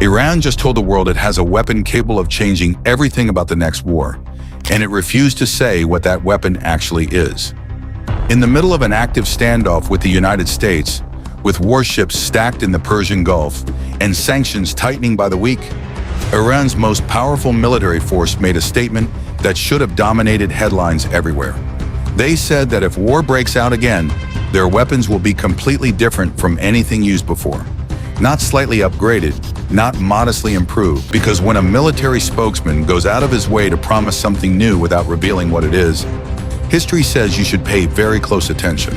Iran just told the world it has a weapon capable of changing everything about the next war, and it refused to say what that weapon actually is. In the middle of an active standoff with the United States, with warships stacked in the Persian Gulf and sanctions tightening by the week, Iran's most powerful military force made a statement that should have dominated headlines everywhere. They said that if war breaks out again, their weapons will be completely different from anything used before. Not slightly upgraded, not modestly improved, because when a military spokesman goes out of his way to promise something new without revealing what it is, history says you should pay very close attention.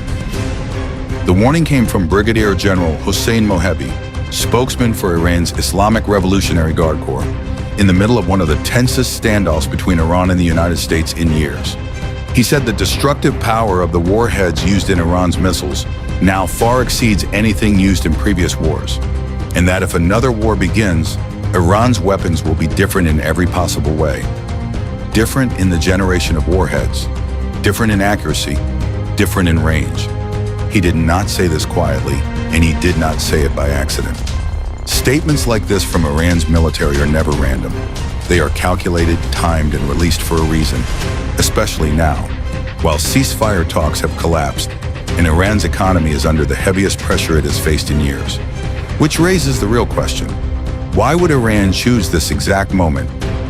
The warning came from Brigadier General Hossein Mohebi, spokesman for Iran's Islamic Revolutionary Guard Corps, in the middle of one of the tensest standoffs between Iran and the United States in years. He said the destructive power of the warheads used in Iran's missiles now far exceeds anything used in previous wars, and that if another war begins, Iran's weapons will be different in every possible way. Different in the generation of warheads, different in accuracy, different in range. He did not say this quietly, and he did not say it by accident. Statements like this from Iran's military are never random. They are calculated, timed, and released for a reason, especially now, while ceasefire talks have collapsed and Iran's economy is under the heaviest pressure it has faced in years. Which raises the real question: why would Iran choose this exact moment,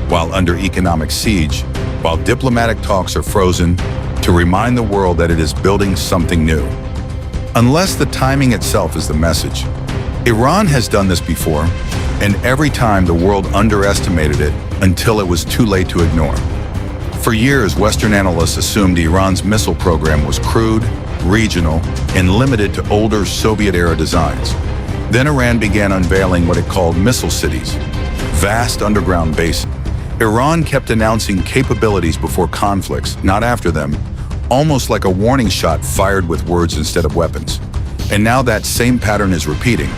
while under economic siege, while diplomatic talks are frozen, to remind the world that it is building something new? Unless the timing itself is the message. Iran has done this before, and every time the world underestimated it until it was too late to ignore. For years, Western analysts assumed Iran's missile program was crude, regional, and limited to older Soviet-era designs. Then Iran began unveiling what it called missile cities, vast underground bases. Iran kept announcing capabilities before conflicts, not after them, almost like a warning shot fired with words instead of weapons. And now that same pattern is repeating,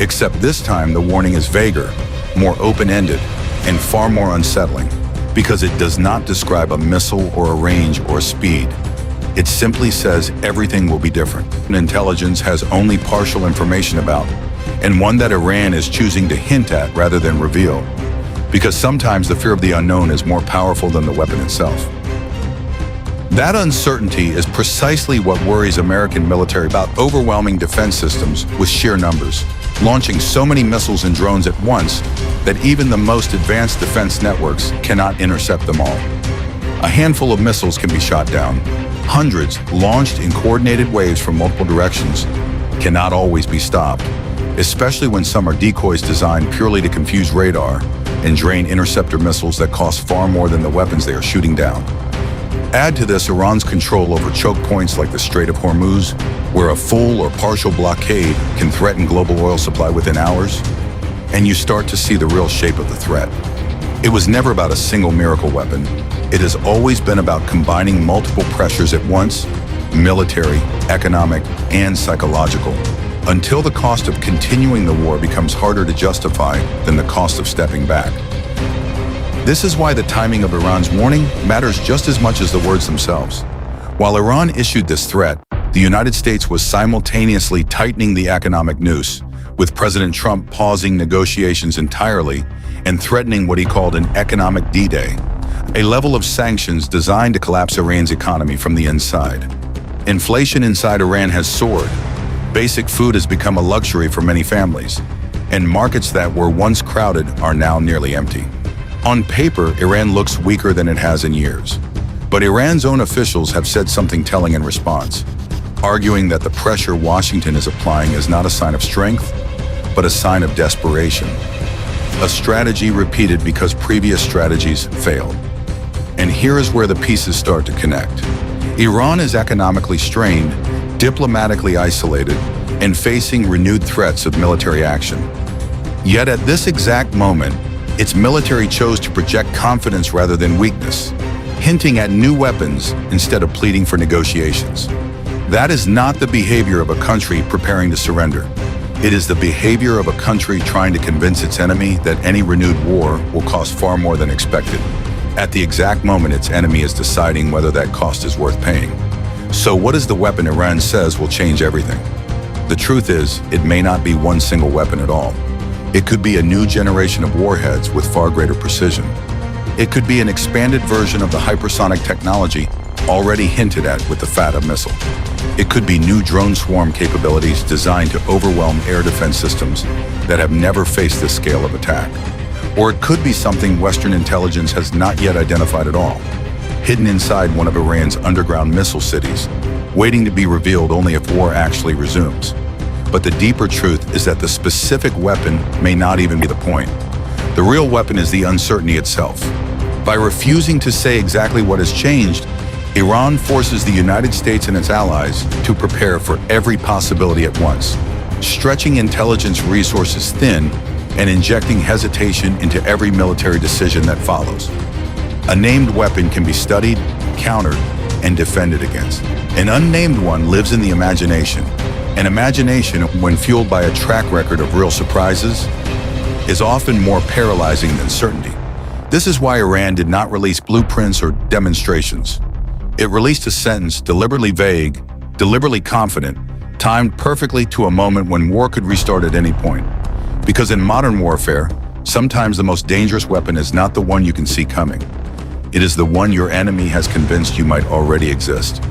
except this time the warning is vaguer, more open-ended, and far more unsettling, because it does not describe a missile or a range or a speed. It simply says everything will be different. Intelligence has only partial information about, and one that Iran is choosing to hint at rather than reveal, because sometimes the fear of the unknown is more powerful than the weapon itself. That uncertainty is precisely what worries American military about overwhelming defense systems with sheer numbers, launching so many missiles and drones at once that even the most advanced defense networks cannot intercept them all. A handful of missiles can be shot down. Hundreds, launched in coordinated waves from multiple directions, cannot always be stopped, especially when some are decoys designed purely to confuse radar and drain interceptor missiles that cost far more than the weapons they are shooting down. Add to this Iran's control over choke points like the Strait of Hormuz, where a full or partial blockade can threaten global oil supply within hours, and you start to see the real shape of the threat. It was never about a single miracle weapon. It has always been about combining multiple pressures at once, military, economic, and psychological, until the cost of continuing the war becomes harder to justify than the cost of stepping back. This is why the timing of Iran's warning matters just as much as the words themselves. While Iran issued this threat, the United States was simultaneously tightening the economic noose, with President Trump pausing negotiations entirely and threatening what he called an economic D-Day, a level of sanctions designed to collapse Iran's economy from the inside. Inflation inside Iran has soared. Basic food has become a luxury for many families, and markets that were once crowded are now nearly empty. On paper, Iran looks weaker than it has in years, but Iran's own officials have said something telling in response, arguing that the pressure Washington is applying is not a sign of strength, but a sign of desperation. A strategy repeated because previous strategies failed. And here is where the pieces start to connect. Iran is economically strained, diplomatically isolated, and facing renewed threats of military action. Yet at this exact moment, its military chose to project confidence rather than weakness, hinting at new weapons instead of pleading for negotiations. That is not the behavior of a country preparing to surrender. It is the behavior of a country trying to convince its enemy that any renewed war will cost far more than expected, at the exact moment its enemy is deciding whether that cost is worth paying. So what is the weapon Iran says will change everything? The truth is, it may not be one single weapon at all. It could be a new generation of warheads with far greater precision. It could be an expanded version of the hypersonic technology already hinted at with the Fatta missile. It could be new drone swarm capabilities designed to overwhelm air defense systems that have never faced this scale of attack. Or it could be something Western intelligence has not yet identified at all, hidden inside one of Iran's underground missile cities, waiting to be revealed only if war actually resumes. But the deeper truth is that the specific weapon may not even be the point. The real weapon is the uncertainty itself. By refusing to say exactly what has changed, Iran forces the United States and its allies to prepare for every possibility at once, stretching intelligence resources thin and injecting hesitation into every military decision that follows. A named weapon can be studied, countered, and defended against. An unnamed one lives in the imagination. And imagination, when fueled by a track record of real surprises, is often more paralyzing than certainty. This is why Iran did not release blueprints or demonstrations. It released a sentence deliberately vague, deliberately confident, timed perfectly to a moment when war could restart at any point. Because in modern warfare, sometimes the most dangerous weapon is not the one you can see coming. It is the one your enemy has convinced you might already exist.